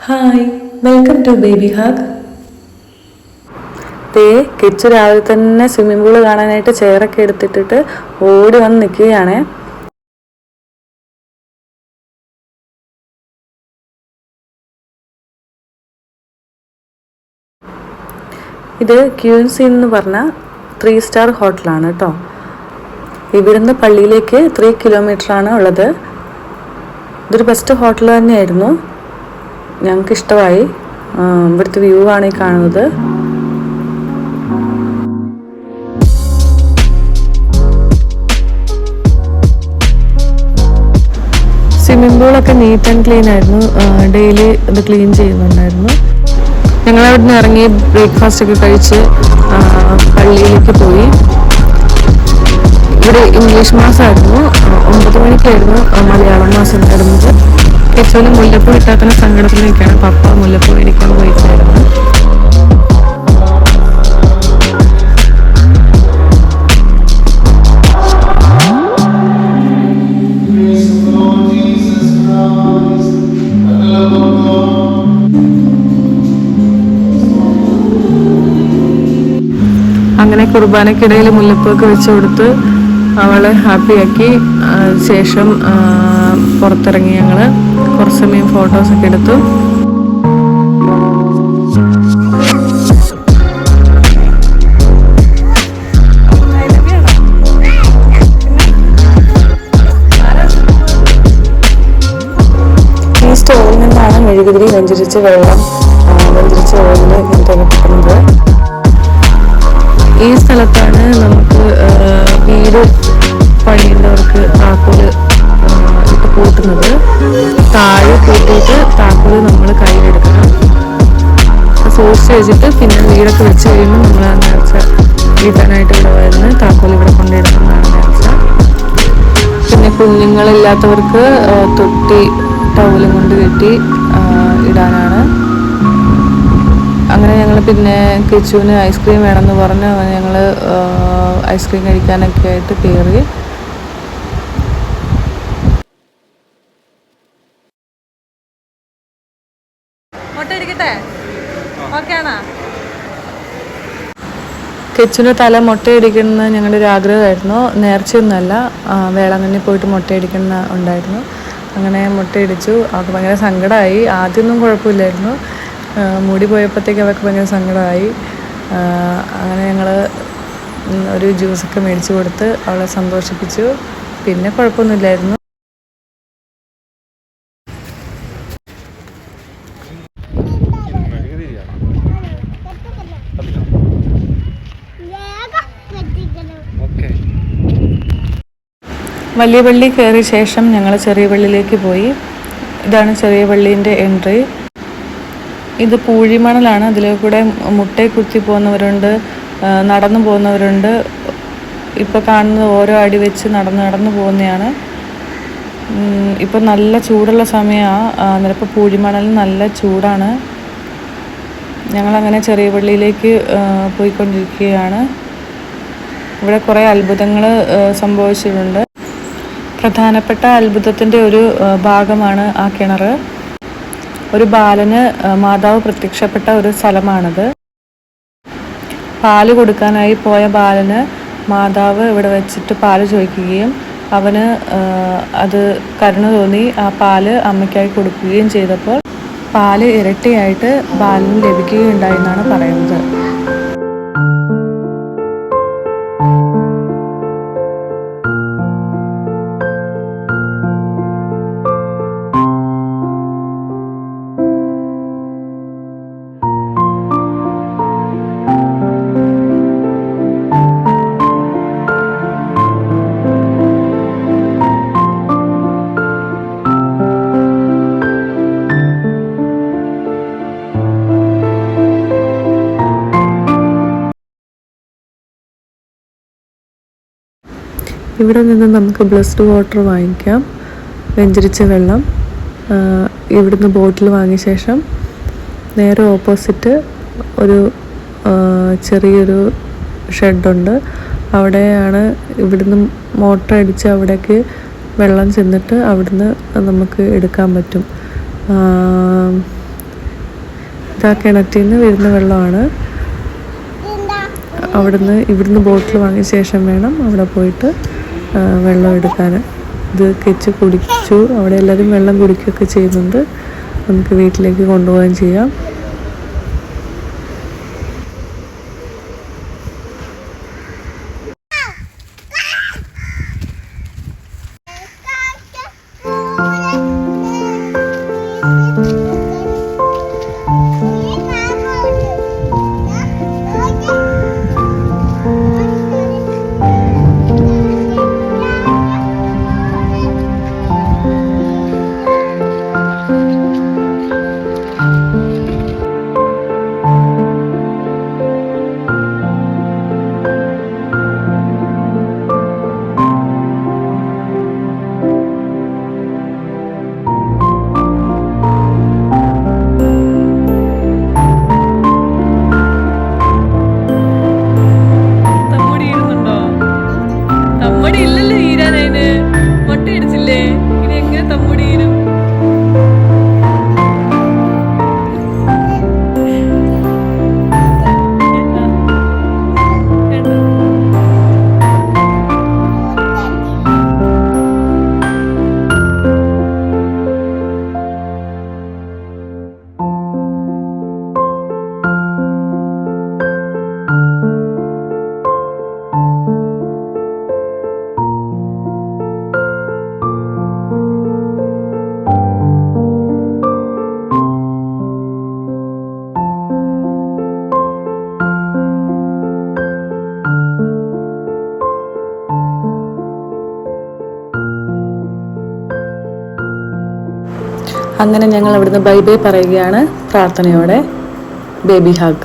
Hi, welcome to baby hug. Kichu രാവിലെ തന്നെ swimming pool കാണാനായിട്ട് ചെയറൊക്കെ എടുത്തിട്ടിട്ട് ഓടി വന്ന് നിൽക്കുകയാണ്. ഇത് ക്യൂൻസി എന്ന് പറഞ്ഞ 3 സ്റ്റാർ ഹോട്ടലാണ് കേട്ടോ. ഇവിടുന്ന് പള്ളിയിലേക്ക് 3 കിലോമീറ്ററാണ് ഉള്ളത്. ഇതൊരു ബെസ്റ്റ് ഹോട്ടൽ തന്നെയായിരുന്നു, ഞങ്ങൾക്ക് ഇഷ്ടമായി. ഇവിടുത്തെ വ്യൂ ആണ് ഈ കാണുന്നത്. സ്വിമ്മിംഗ് പൂളൊക്കെ നീറ്റ് ആൻഡ് ക്ലീൻ ആയിരുന്നു. ഡെയിലി ഇത് ക്ലീൻ ചെയ്യുന്നുണ്ടായിരുന്നു. ഞങ്ങളവിടുന്ന് ഇറങ്ങി ബ്രേക്ക്ഫാസ്റ്റ് ഒക്കെ കഴിച്ച് പള്ളിയിലേക്ക് പോയി. ഇവിടെ ഇംഗ്ലീഷ് മാസമായിരുന്നു. 9 മണിക്കായിരുന്നു മലയാളം മാസം ഉണ്ടായിരുന്നത്. കിച്ചുവിന് മുല്ലപ്പൂ കിട്ടാത്ത സങ്കടത്തിലേക്കാണ് പപ്പ മുല്ലപ്പൂ മേടിക്കാൻ പോയിട്ടായിരുന്നു. അങ്ങനെ കുർബാനക്കിടയിൽ മുല്ലപ്പൂക്കെ വെച്ച് കൊടുത്ത് അവളെ ഹാപ്പിയാക്കി. ശേഷം പുറത്തിറങ്ങി ഞങ്ങൾ കുറച്ച് സമയം ഫോട്ടോസൊക്കെ എടുത്തു. ഈ സ്റ്റോറിൽ നിന്നാണ് മെഴുകുതിരി വെഞ്ചരിച്ച വെള്ളം, വെഞ്ചരിച്ച ഓയില് ഇങ്ങനത്തെ കിട്ടുന്നത്. ഈ സ്ഥലത്താണ് നമുക്ക് വീട് പണിയുന്നവർക്ക് താക്കോല് ഇട്ട് കൂട്ടുന്നത്. താഴെ കൂട്ടിയിട്ട് താക്കോല് നമ്മൾ കയ്യിലെടുക്കണം. സൂക്ഷിച്ച് വെച്ചിട്ട് പിന്നെ വീടൊക്കെ വെച്ച് കഴിയുമ്പോൾ നമ്മൾ നേർച്ച വീട്ടാനായിട്ട് ഇവിടെ വരുന്ന താക്കോല് ഇവിടെ കൊണ്ടിടുന്നതാണ് നേർച്ച. പിന്നെ കുഞ്ഞുങ്ങളില്ലാത്തവർക്ക് തൊട്ടി ടവലും കൊണ്ട് കെട്ടി ഇടാനാണ്. അങ്ങനെ ഞങ്ങൾ പിന്നെ കിച്ചുവിന് ഐസ്ക്രീം വേണമെന്ന് പറഞ്ഞ് ഞങ്ങൾ ഐസ്ക്രീം കഴിക്കാനൊക്കെ ആയിട്ട് കയറി. കിച്ചുവിന് തല മുട്ടയടിക്കുന്നത് ഞങ്ങളുടെ ഒരു ആഗ്രഹമായിരുന്നു. നേർച്ചയൊന്നുമല്ല, വേളാങ്കണ്ണി പോയിട്ട് മുട്ടയടിക്കുന്ന ഉണ്ടായിരുന്നു. അങ്ങനെ മുട്ടയടിച്ചു. അവർക്ക് ഭയങ്കര സങ്കടമായി. ആദ്യമൊന്നും കുഴപ്പമില്ലായിരുന്നു, മുടി പോയപ്പോഴത്തേക്ക് അവർക്ക് ഭയങ്കര സങ്കടമായി. അങ്ങനെ ഞങ്ങൾ ഒരു ജ്യൂസൊക്കെ മേടിച്ചു കൊടുത്ത് അവളെ സന്തോഷിപ്പിച്ചു. പിന്നെ കുഴപ്പമൊന്നുമില്ലായിരുന്നു. വലിയ പള്ളി കയറിയ ശേഷം ഞങ്ങൾ ചെറിയ പള്ളിയിലേക്ക് പോയി. ഇതാണ് ചെറിയ പള്ളീൻ്റെ എൻട്രി. ഇത് പൂഴിമണലാണ്. അതിൽ കൂടെ മുട്ടയെ കുത്തി പോകുന്നവരുണ്ട്, നടന്നു പോകുന്നവരുണ്ട്. ഇപ്പോൾ കാണുന്നത് ഓരോ അടി വെച്ച് നടന്നു പോകുന്നതാണ്. ഇപ്പോൾ നല്ല ചൂടുള്ള സമയമാണ്. അന്നേരം പൂഴിമണലിന് നല്ല ചൂടാണ്. ഞങ്ങളങ്ങനെ ചെറിയ പള്ളിയിലേക്ക് പോയിക്കൊണ്ടിരിക്കുകയാണ്. ഇവിടെ കുറേ അത്ഭുതങ്ങൾ സംഭവിച്ചിട്ടുണ്ട്. പ്രധാനപ്പെട്ട അത്ഭുതത്തിൻ്റെ ഒരു ഭാഗമാണ് ആ കിണർ. ഒരു ബാലന് മാതാവ് പ്രത്യക്ഷപ്പെട്ട ഒരു സ്ഥലമാണത്. പാല് കൊടുക്കാനായി പോയ ബാലന് മാതാവ് ഇവിടെ വെച്ചിട്ട് പാല് ചോദിക്കുകയും അവന് അത് കരുണ തോന്നി ആ പാല് അമ്മയ്ക്കായി കൊടുക്കുകയും ചെയ്തപ്പോൾ പാല് ഇരട്ടിയായിട്ട് ബാലന് ലഭിക്കുകയുണ്ടായെന്നാണ് പറയുന്നത്. ഇവിടെ നിന്ന് നമുക്ക് ബ്ലസ്ഡ് വാട്ടർ വാങ്ങിക്കാം, വെഞ്ചരിച്ച വെള്ളം. ഇവിടുന്ന് ബോട്ടിൽ വാങ്ങിയ ശേഷം നേരെ ഓപ്പോസിറ്റ് ഒരു ചെറിയൊരു ഷെഡുണ്ട്. അവിടെയാണ് ഇവിടുന്ന് മോട്ടർ അടിച്ച് അവിടേക്ക് വെള്ളം ചെന്നിട്ട് അവിടുന്ന് നമുക്ക് എടുക്കാൻ പറ്റും. ഇതാ കിണറ്റിൽ നിന്ന് വരുന്ന വെള്ളമാണ്. ഇവിടുന്ന് ബോട്ടിൽ വാങ്ങിയ ശേഷം വേണം അവിടെ പോയിട്ട് വെള്ളം എടുക്കാൻ. ഇത് കെച്ച് കുടിച്ചു. അവിടെ എല്ലാവരും വെള്ളം കുടിക്കുകയൊക്കെ ചെയ്യുന്നുണ്ട്. നമുക്ക് വീട്ടിലേക്ക് കൊണ്ടുപോകാൻ ചെയ്യാം. അങ്ങനെ ഞങ്ങൾ അവിടുന്ന് ബൈ ബൈ പറയുകയാണ് പ്രാർത്ഥനയോടെ. Baby hug.